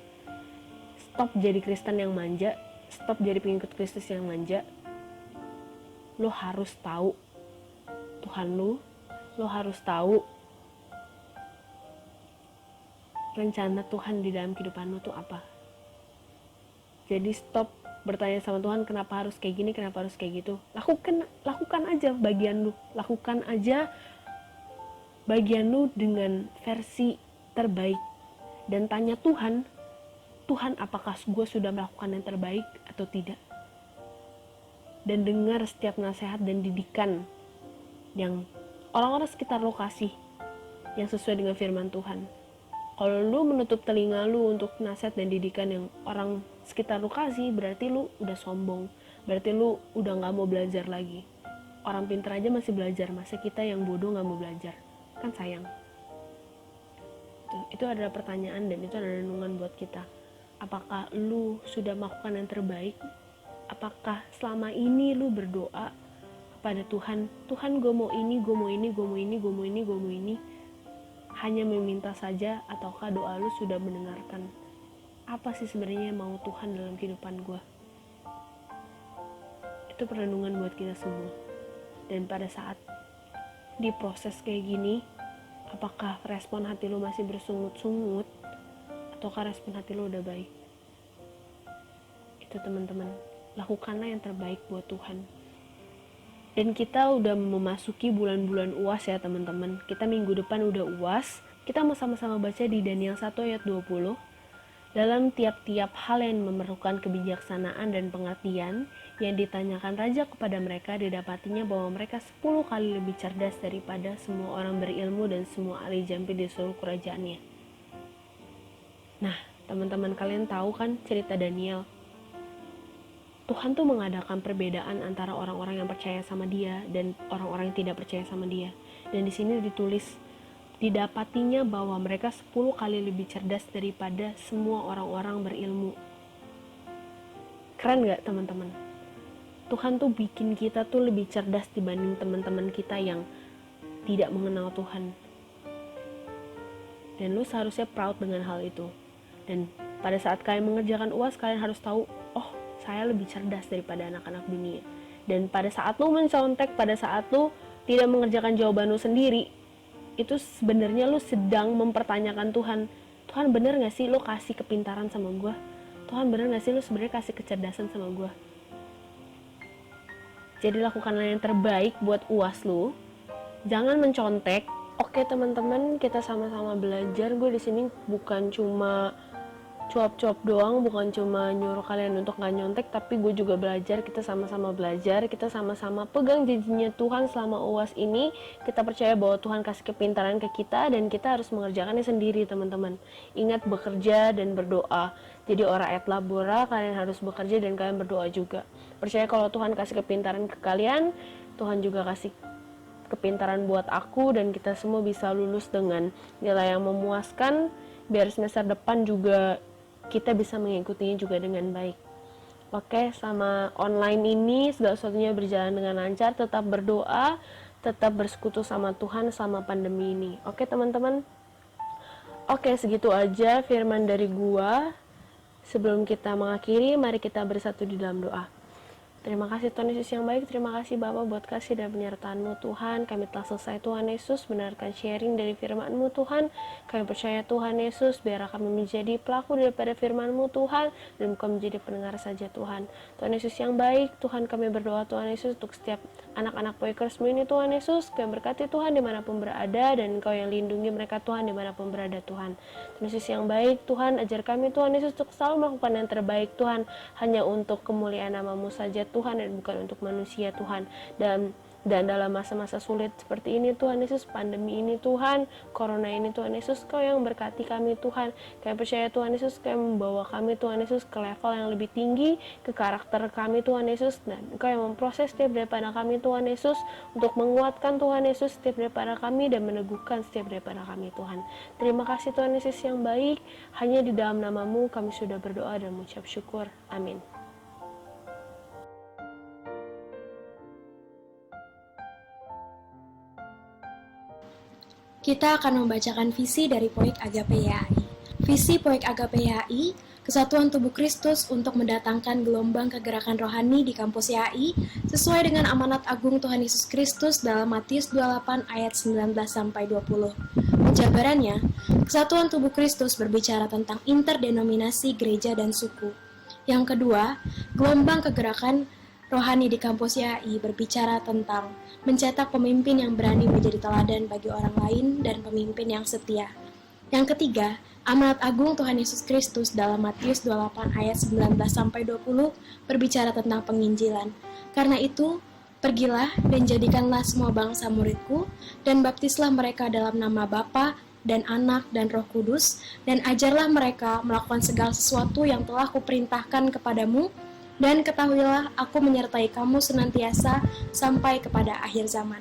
Stop jadi Kristen yang manja, stop jadi pengikut Kristus yang manja. Lo harus tahu Tuhan lo harus tahu rencana Tuhan di dalam kehidupan lo tuh apa. Jadi stop bertanya sama Tuhan kenapa harus kayak gini, kenapa harus kayak gitu. Lakukan aja bagian lu, lakukan aja bagian lu dengan versi terbaik dan tanya Tuhan apakah gue sudah melakukan yang terbaik atau tidak. Dan dengar setiap nasihat dan didikan yang orang-orang sekitar lo kasih yang sesuai dengan firman Tuhan. Kalau lu menutup telinga lu untuk nasihat dan didikan yang orang sekitar lu kasih, berarti lu udah sombong, berarti lu udah gak mau belajar lagi. Orang pintar aja masih belajar, masa kita yang bodoh gak mau belajar? Kan sayang. Itu adalah pertanyaan dan itu adalah renungan buat kita. Apakah lu sudah melakukan yang terbaik? Apakah selama ini lu berdoa pada Tuhan, gue mau ini, gue mau ini, gue mau ini, gue mau ini, gue mau ini, hanya meminta saja, ataukah doa lu sudah mendengarkan apa sih sebenarnya mau Tuhan dalam kehidupan gue? Itu perenungan buat kita semua. Dan pada saat diproses kayak gini, apakah respon hati lu masih bersungut-sungut ataukah respon hati lu udah baik? Itu teman-teman, lakukanlah yang terbaik buat Tuhan. Dan kita udah memasuki bulan-bulan UAS ya teman-teman. Kita minggu depan udah UAS. Kita mau sama-sama baca di Daniel 1 ayat 20. Dalam tiap-tiap hal yang memerlukan kebijaksanaan dan pengertian yang ditanyakan raja kepada mereka, didapatinya bahwa mereka 10 kali lebih cerdas daripada semua orang berilmu dan semua ahli jampi di seluruh kerajaannya. Nah, teman-teman kalian tahu kan cerita Daniel? Tuhan tuh mengadakan perbedaan antara orang-orang yang percaya sama dia dan orang-orang yang tidak percaya sama dia. Dan di sini ditulis, didapatinya bahwa mereka 10 kali lebih cerdas daripada semua orang-orang berilmu. Keren gak teman-teman? Tuhan tuh bikin kita tuh lebih cerdas dibanding teman-teman kita yang tidak mengenal Tuhan. Dan lu seharusnya proud dengan hal itu. Dan pada saat kalian mengerjakan UAS, kalian harus tahu, oh, saya lebih cerdas daripada anak-anak dunia. Dan pada saat lu mencontek, pada saat lu tidak mengerjakan jawaban lu sendiri, itu sebenarnya lu sedang mempertanyakan Tuhan. Tuhan bener gak sih lu kasih kepintaran sama gue? Tuhan bener gak sih lu sebenarnya kasih kecerdasan sama gue? Jadi lakukanlah yang terbaik buat UAS lu. Jangan mencontek. Oke teman-teman, kita sama-sama belajar. Gue di sini bukan cuma cuap-cuap doang, bukan cuma nyuruh kalian untuk gak nyontek, tapi gue juga belajar, kita sama-sama belajar, kita sama-sama pegang janjinya Tuhan selama UAS ini. Kita percaya bahwa Tuhan kasih kepintaran ke kita dan kita harus mengerjakannya sendiri teman-teman. Ingat bekerja dan berdoa. Jadi ora et labora, kalian harus bekerja dan kalian berdoa juga. Percaya kalau Tuhan kasih kepintaran ke kalian, Tuhan juga kasih kepintaran buat aku dan kita semua bisa lulus dengan nilai yang memuaskan, biar semester depan juga kita bisa mengikutinya juga dengan baik. Oke, sama online ini segala sesuatunya berjalan dengan lancar, tetap berdoa, tetap bersekutu sama Tuhan selama pandemi ini. Oke teman-teman. Oke, segitu aja firman dari gua. Sebelum kita mengakhiri, mari kita bersatu di dalam doa. Terima kasih Tuhan Yesus yang baik, terima kasih Bapak buat kasih dan penyertaan-Mu Tuhan. Kami telah selesai Tuhan Yesus mendengarkan sharing dari firman-Mu Tuhan. Kami percaya Tuhan Yesus, biar kami menjadi pelaku daripada firman-Mu Tuhan, dan bukan menjadi pendengar saja Tuhan. Tuhan Yesus yang baik, Tuhan kami berdoa Tuhan Yesus untuk setiap anak-anak Poikersmu ini Tuhan Yesus. Kami berkati Tuhan dimanapun berada, dan Engkau yang lindungi mereka Tuhan dimanapun berada Tuhan. Tuhan Yesus yang baik, Tuhan ajar kami Tuhan Yesus untuk selalu melakukan yang terbaik Tuhan, hanya untuk kemuliaan nama-Mu saja Tuhan, dan bukan untuk manusia Tuhan. Dan dalam masa-masa sulit seperti ini Tuhan Yesus, pandemi ini Tuhan, corona ini Tuhan Yesus, Kau yang berkati kami Tuhan. Kami percaya Tuhan Yesus, Kau yang membawa kami Tuhan Yesus ke level yang lebih tinggi, ke karakter kami Tuhan Yesus, dan Kau yang memproses setiap daripada kami Tuhan Yesus, untuk menguatkan Tuhan Yesus setiap daripada kami, dan meneguhkan setiap daripada kami Tuhan. Terima kasih Tuhan Yesus yang baik, hanya di dalam nama-Mu kami sudah berdoa dan mengucap syukur. Amin. Kita akan membacakan visi dari Poik Agape YAI. Visi Poik Agape YAI, kesatuan tubuh Kristus untuk mendatangkan gelombang kegerakan rohani di kampus YAI sesuai dengan amanat agung Tuhan Yesus Kristus dalam Matius 28 ayat 19-20. Penjabarannya, kesatuan tubuh Kristus berbicara tentang interdenominasi gereja dan suku. Yang kedua, gelombang kegerakan rohani di kampus YAI berbicara tentang mencetak pemimpin yang berani menjadi teladan bagi orang lain dan pemimpin yang setia. Yang ketiga, amanat agung Tuhan Yesus Kristus dalam Matius 28 ayat 19-20 berbicara tentang penginjilan. Karena itu, pergilah dan jadikanlah semua bangsa muridku, dan baptislah mereka dalam nama Bapa dan Anak dan Roh Kudus, dan ajarlah mereka melakukan segala sesuatu yang telah kuperintahkan kepadamu, dan ketahuilah aku menyertai kamu senantiasa sampai kepada akhir zaman.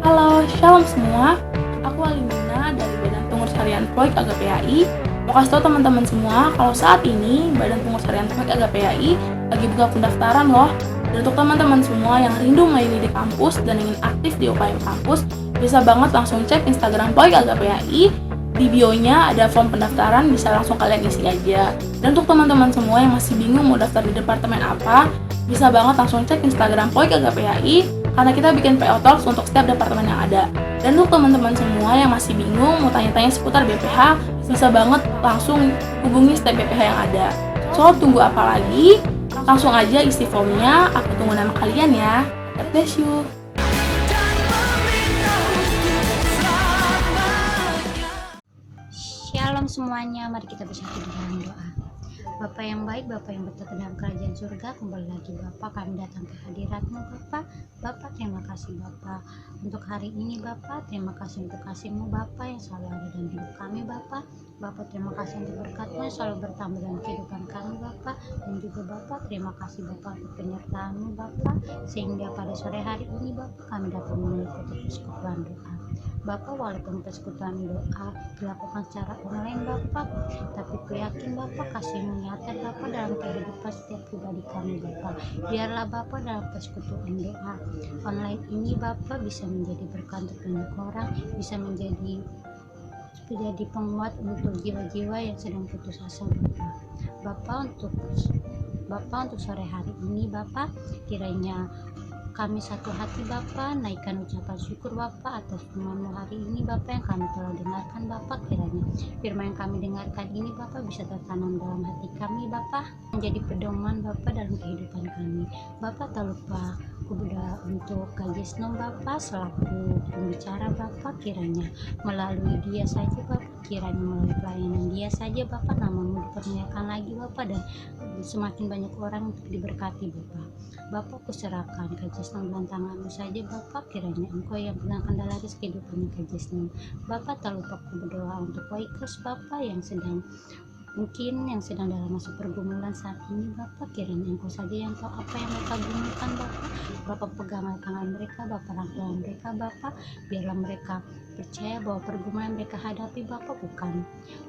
Halo, shalom semua. Aku Alimina dari Badan Pengurus Harian Poik Agape YAI. Mau kasih tau teman-teman semua kalau saat ini Badan Pengurus Harian Poik Agape YAI lagi buka pendaftaran loh. Dan untuk teman-teman semua yang rindu melayani di kampus dan ingin aktif di UKM kampus, bisa banget langsung cek Instagram Poik Agape YAI. Di bio-nya ada form pendaftaran, bisa langsung kalian isi aja. Dan untuk teman-teman semua yang masih bingung mau daftar di departemen apa, bisa banget langsung cek Instagram Poik Agape YAI, karena kita bikin PO Talks untuk setiap departemen yang ada. Dan untuk teman-teman semua yang masih bingung mau tanya-tanya seputar BPH, bisa banget langsung hubungi setiap BPH yang ada. So, tunggu apa lagi? Langsung aja isi formnya, aku tunggu nama kalian ya. God bless you. Shalom semuanya, mari kita bersatu di dalam doa. Bapa yang baik, Bapa yang bertata dalam kerajaan surga, kembali lagi Bapa, kami datang ke hadirat-Mu Bapa, terima kasih Bapa untuk hari ini Bapa, terima kasih untuk kasih-Mu Bapa yang selalu ada dalam hidup kami Bapa, terima kasih untuk berkat-Mu yang selalu bertambah dalam kehidupan kami Bapa, dan juga Bapa, terima kasih Bapa untuk penyertaan-Mu Bapa, sehingga pada sore hari ini Bapa kami dapat mengikuti persekutuan doa. Bapa, walaupun persekutuan doa dilakukan secara online Bapa, tapi ku yakin Bapa kasih-Mu nyata Bapa dalam kehidupan setiap pribadi kami Bapa. Biarlah Bapa dalam persekutuan doa online ini Bapa bisa menjadi berkat untuk banyak orang, bisa menjadi penguat untuk jiwa-jiwa yang sedang putus asa Bapa. Bapa untuk sore hari ini Bapa, kiranya kami satu hati Bapa, naikkan ucapan syukur Bapa atas firman-Mu hari ini Bapa yang kami telah dengarkan Bapa, kiranya firman yang kami dengarkan ini Bapa bisa tertanam dalam hati kami Bapa, menjadi pedoman Bapa dalam kehidupan kami. Bapa, tak lupa aku berdoa untuk Kak Jesnom Bapa selaku pembicara Bapa, kiranya melalui dia saja Bapa kiranya melalui pelayanan dia saja Bapa, namamu dipermuliakan lagi Bapa, dan semakin banyak orang untuk diberkati Bapa. Bapa, kuserahkan Kak Jesnam dalam tanganmu saja Bapa, kiranya Engkau yang pegang kendali atas kehidupannya Kak Jesnam. Bapa, tak lupa aku berdoa untuk Waikers Bapa yang sedang dalam masa pergumulan saat ini Bapak, kiranya Engkau saja yang tahu apa yang mereka gumulkan Bapak. Bapak peganglah tangan mereka, Bapak rangkul mereka Bapak, biarlah mereka percaya bahwa pergumulan mereka hadapi Bapak bukan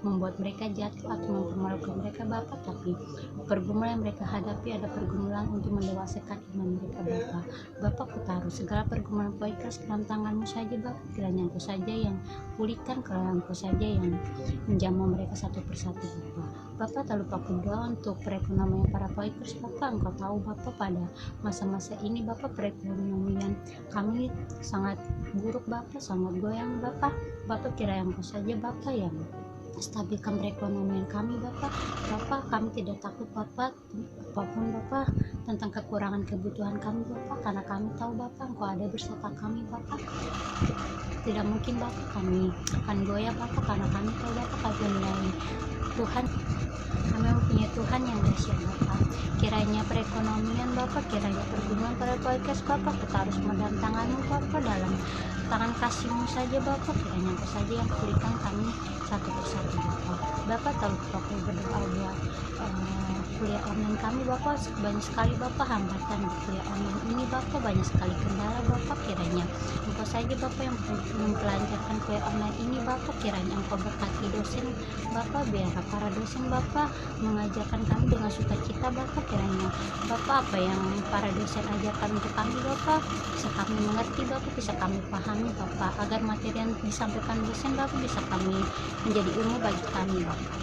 membuat mereka jatuh atau mempermalukan mereka Bapak, tapi pergumulan yang mereka hadapi ada pergumulan untuk mendewasakan iman mereka Bapak. Bapak, ku taruh segala pergumulan Waikers dalam tanganmu saja Bapak, kiranya Engkau saja yang pulihkan, kiranya Engkau saja yang menjamah mereka satu persatu Bapak. Bapak, tak lupa berdoa untuk perekonomian para Waikers Bapak. Engkau tahu Bapak, pada masa-masa ini Bapak perekonomian kami sangat buruk Bapak, sangat goyang Bapak. Bapak, kiranya Engkau saja Bapak yang stabilkan perekonomian kami Bapak. Bapak, kami tidak takut Bapak apapun Bapak tentang kekurangan kebutuhan kami Bapak, karena kami tahu Bapak Engkau ada beserta kami Bapak. Tidak mungkin Bapak kami akan goyah Bapak, karena kami tahu Bapak kami mempunyai Tuhan, kami mempunyai Tuhan yang dahsyat Bapak. Kiranya perekonomian Bapak, kiranya pergumulan para Waikers Bapak, kita harus dalam tanganmu Bapak, dalam tangan kasihmu saja Bapak, kiranya Engkau saja yang pulihkan kami satu persatu Bapak. Bapak, tak lupa aku berdoa buat kuliah online kami Bapak, banyak sekali Bapak hambatan di kuliah online ini Bapak, banyak sekali kendala Bapak, kiranya Engkau saja Bapak yang mempelancarkan kuliah online ini Bapak, kiranya Engkau berkati dosen Bapak, biar para dosen Bapak mengajarkan kami dengan sukacita Bapak, kiranya Bapak apa yang para dosen ajarkan untuk kami Bapak bisa kami mengerti Bapak, bisa kami pahami Bapak, agar materi yang disampaikan dosen Bapak bisa kami menjadi ilmu bagi kami Bapak.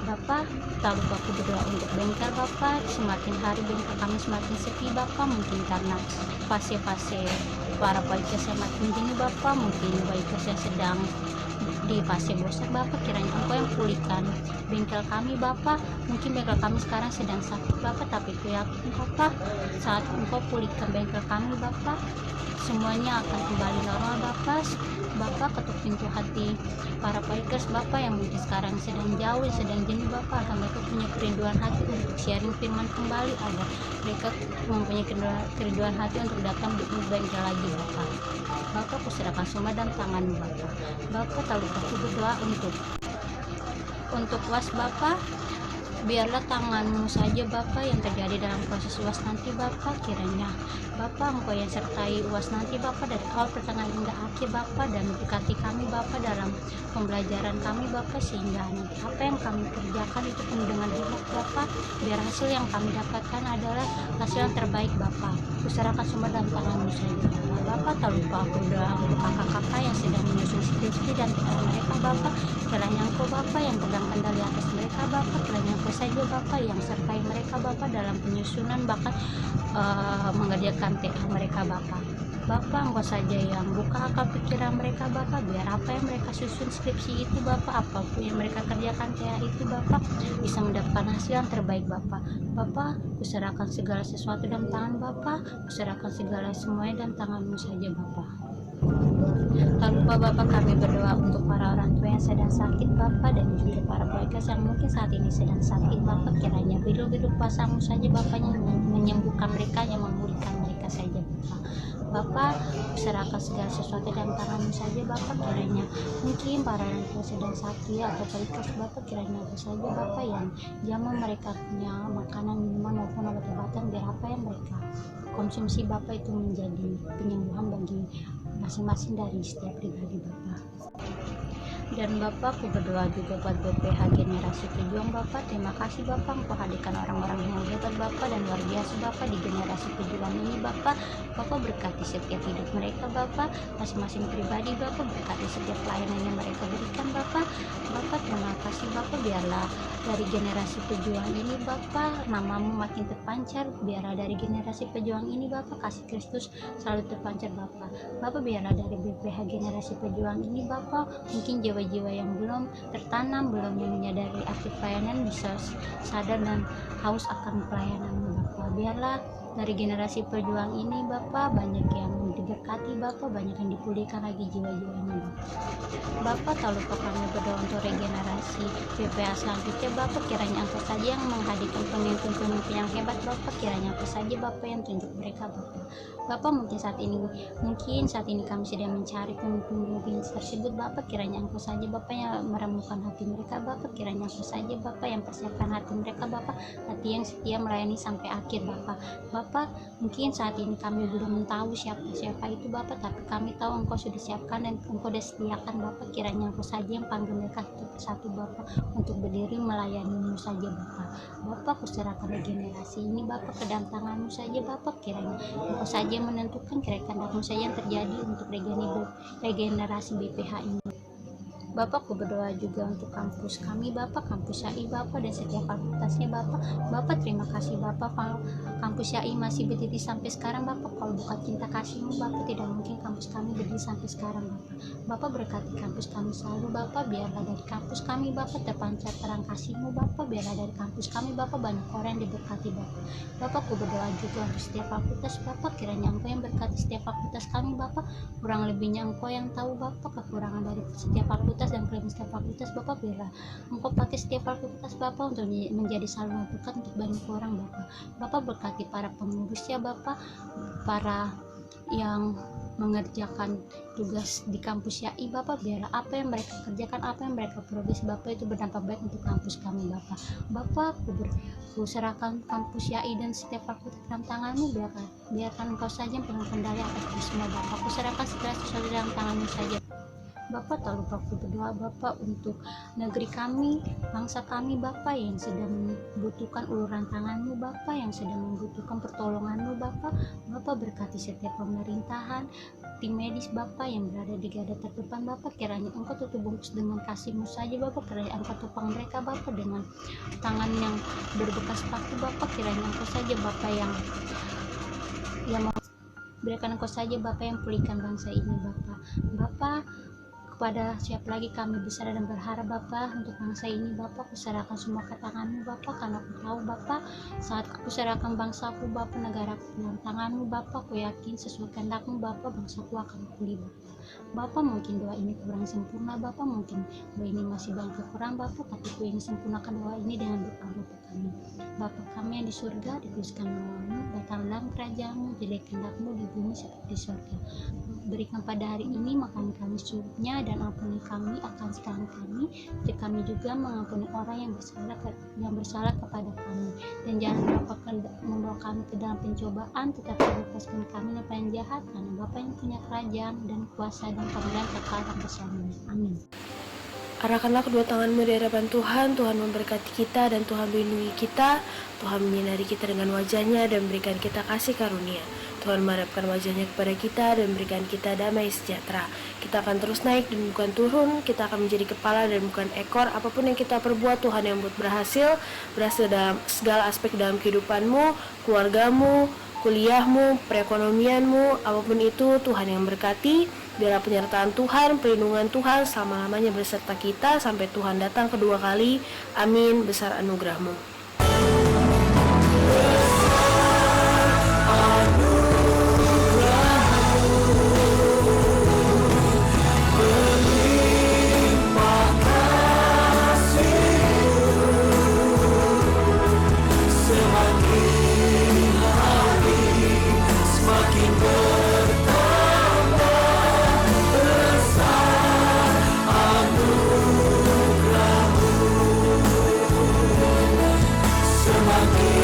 Bapak, tak lupa aku berdoa untuk bengkel Bapak, semakin hari bengkel kami semakin sepi Bapak, mungkin karena fase-fase para Waikers yang makin jenuh Bapak, mungkin Waikers yang sedang di fase bosan Bapak, kiranya Engkau yang pulihkan bengkel kami Bapak. Mungkin bengkel kami sekarang sedang sakit Bapak, tapi ku yakin Bapak saat Engkau pulihkan bengkel kami Bapak, semuanya akan kembali normal Bapak. Bapak, ketuk pintu hati para Waikers Bapak yang mungkin sekarang sedang jauh, sedang jenuh Bapak, agar mereka punya kerinduan hati untuk sharing firman kembali, agar mereka mempunyai kerinduan hati untuk datang di bengkel lagi Bapak. Bapak, kuserahkan semua dalam tanganmu Bapak. Bapak, tak lupa aku berdoa untuk UAS Bapak, biarlah tanganmu saja Bapak yang terjadi dalam proses UAS nanti Bapak, kiranya Bapak Engkau yang sertai UAS nanti Bapak dari awal pertengahan hingga akhir Bapak, dan berkati kami Bapak dalam pembelajaran kami Bapak, sehingga nanti apa yang kami kerjakan itu penuh dengan hikmat Bapak, biar hasil yang kami dapatkan adalah hasil yang terbaik Bapak. Kuserahkan semua dalam tanganmu saja Bapak. Tak lupa aku berdoa untuk kakak-kakak yang sedang menyusun skripsi dan mereka Bapak, kiranya Engkau Bapak yang pegang kendali atas mereka Bapak, kiranya Engkau saja Bapak yang sertai mereka Bapak dalam penyusunan, bahkan mengerjakan TA mereka Bapak. Bapak, Engkau saja yang buka akal pikiran mereka Bapak, biar apa yang mereka susun skripsi itu Bapak, apapun yang mereka kerjakan TA itu Bapak, bisa mendapatkan hasil yang terbaik Bapak. Bapak, kuserahkan segala sesuatu dalam tangan Bapak, kuserahkan segala semuanya dalam tanganmu saja Bapak. Tak lupa Bapak kami berdoa untuk para orang tua yang sedang sakit Bapak, dan juga para Waikers yang mungkin saat ini sedang sakit Bapak, kiranya biru-biru kuasa-Mu saja Bapak yang menyembuhkan mereka, yang memulihkan mereka saja Bapak. Bapak, serahkan segala sesuatu dalam tangan-Mu saja Bapak, kiranya mungkin para orang tua sedang sakit atau Waikers Bapak, kiranya Engkau saja Bapak yang jamu mereka punya makanan, minuman maupun obat-obatan, biar apa yang mereka konsumsi Bapak itu menjadi penyembuhan bagi masing-masing dari setiap pribadi Bapak. Dan Bapak, aku berdoa juga buat BPH Generasi Pejuang Bapak. Terima kasih Bapak, Engkau hadirkan orang-orang yang hebat Bapak dan luar biasa Bapak di Generasi Pejuang ini Bapak. Bapak berkati setiap hidup mereka Bapak, masing-masing pribadi Bapak, berkati setiap pelayanan yang mereka berikan Bapak. Bapak, terima kasih Bapak, biarlah dari Generasi Pejuang ini Bapak, namamu makin terpancar, biarlah dari Generasi Pejuang ini Bapak, kasih Kristus selalu terpancar Bapak. Bapak, biarlah dari BPH Generasi Pejuang ini Bapak, mungkin jiwa-jiwa yang belum tertanam, belum menyadari arti pelayanan bisa sadar dan haus akan pelayanan Bapak. Biarlah dari generasi pejuang ini Bapak, banyak yang diberkati Bapak, banyak yang dipulihkan lagi jiwa-jiwanya Bapak. Bapak tak lupa kami berdoa untuk regenerasi PPA selanjutnya Bapak, kiranya Engkau saja yang menghadirkan pemimpin-pemimpin yang hebat Bapak, kiranya Engkau saja Bapak yang tunjuk mereka Bapak. Bapak, mungkin saat ini kami sedang mencari pemimpin tersebut Bapak, kiranya Engkau saja Bapak yang meremukan hati mereka Bapak, kiranya Engkau saja Bapak yang persiapkan hati mereka Bapak, hati yang setia melayani sampai akhir Bapak. Bapak, mungkin saat ini kami belum tahu siapa itu Bapak, tapi kami tahu Engkau sudah siapkan dan Engkau sudah sediakan Bapak, kiranya Engkau saja yang panggil mereka satu Bapak untuk berdiri melayani-Mu saja Bapak. Bapak, kuserahkan regenerasi ini Bapak ke dalam tangan-Mu saja Bapak, kiranya Engkau saja yang menentukan kehendak-Mu saja yang terjadi untuk regenerasi BPH ini. Bapak, aku berdoa juga untuk kampus kami Bapak, kampus YAI Bapak dan setiap fakultasnya Bapak. Bapak, terima kasih Bapak kalau kampus YAI masih berdiri sampai sekarang Bapak. Kalau bukan cinta kasih-Mu Bapak, tidak mungkin kampus kami berdiri sampai sekarang Bapak. Bapak, berkati kampus kami selalu Bapak, biarlah dari kampus kami Bapak terpancar terang kasih-Mu Bapak, biarlah dari kampus kami Bapak banyak orang yang diberkati Bapak. Bapak, aku berdoa juga untuk setiap fakultas Bapak, kiranya Engkau yang berkati setiap fakultas kami Bapak, kurang lebihnya Engkau yang tahu Bapak, kekurangan dari setiap fakultas dan kelebihan setiap fakultas Bapak, biarlah Engkau pakai setiap fakultas Bapak untuk menjadi saluran berkat untuk banyak orang Bapak. Bapak, berkati para pengurusnya Bapak, para yang mengerjakan tugas di kampus YAI Bapak, biarlah apa yang mereka kerjakan, apa yang mereka progres Bapak itu berdampak baik untuk kampus kami Bapak. Bapak, aku serahkan kampus YAI dan setiap fakultas dalam tangan-Mu, biarkan Engkau saja yang pegang kendali atas itu semua Bapak. Aku serahkan segala sesuatu dalam tangan-Mu saja Bapak. Tak lupa aku berdoa Bapak untuk negeri kami, bangsa kami Bapak, yang sedang membutuhkan uluran tangan-Mu Bapak, yang sedang membutuhkan pertolongan-Mu Bapak. Bapak, berkati setiap pemerintahan, tim medis Bapak yang berada di garda terdepan Bapak, kiranya Engkau tutup bungkus dengan kasih-Mu saja Bapak, kiranya Engkau topang mereka Bapak dengan tangan yang berbekas paku Bapak, kiranya Engkau saja Bapak yang berikan Engkau saja Bapak yang pulihkan bangsa ini Bapak. Bapak, kepada siapa lagi kami besar dan berharap Bapak untuk bangsa ini Bapak, kuserahkan semua ke tangan-Mu Bapak, karena aku tahu Bapak saat aku serahkan bangsaku Bapak, negaraku dalam tangan-Mu Bapak, aku yakin sesuai kehendak-Mu Bapak, bangsaku akan pulih Bapak. Bapak, mungkin doa ini kurang sempurna Bapak, mungkin doa ini masih banyak kekurangan Bapak, tapi aku ingin sempurnakan doa ini dengan doa Bapak kami. Bapak kami yang di surga, dikuduskan nama-Mu, datanglah kerajaan-Mu, jadi kehendak-Mu di bumi seperti di surga. Berikan pada hari ini makan kami secukupnya, dan ampuni kami akan kesalahan kami, seperti kami juga mengampuni orang yang bersalah kepada kami, dan jangan membawa kami ke dalam pencobaan, tetapi lepaskan kami dari yang jahat, karena Bapa yang punya kerajaan dan kuasa dan kemuliaan kekal sampai selamanya. Amin. Arahkanlah kedua tangan-Mu di hadapan Tuhan. Tuhan memberkati kita dan Tuhan melindungi kita. Tuhan menyinari kita dengan wajah-Nya dan berikan kita kasih karunia. Tuhan menghadapkan wajah-Nya kepada kita dan berikan kita damai sejahtera. Kita akan terus naik dan bukan turun. Kita akan menjadi kepala dan bukan ekor. Apapun yang kita perbuat, Tuhan yang buat berhasil dalam segala aspek dalam kehidupan-Mu, keluarga-Mu, kuliah-Mu, perekonomian-Mu, apapun itu Tuhan yang berkati. Biarlah penyertaan Tuhan, perlindungan Tuhan selama-lamanya berserta kita sampai Tuhan datang kedua kali. Amin. Besar anugerah-Mu. Semakin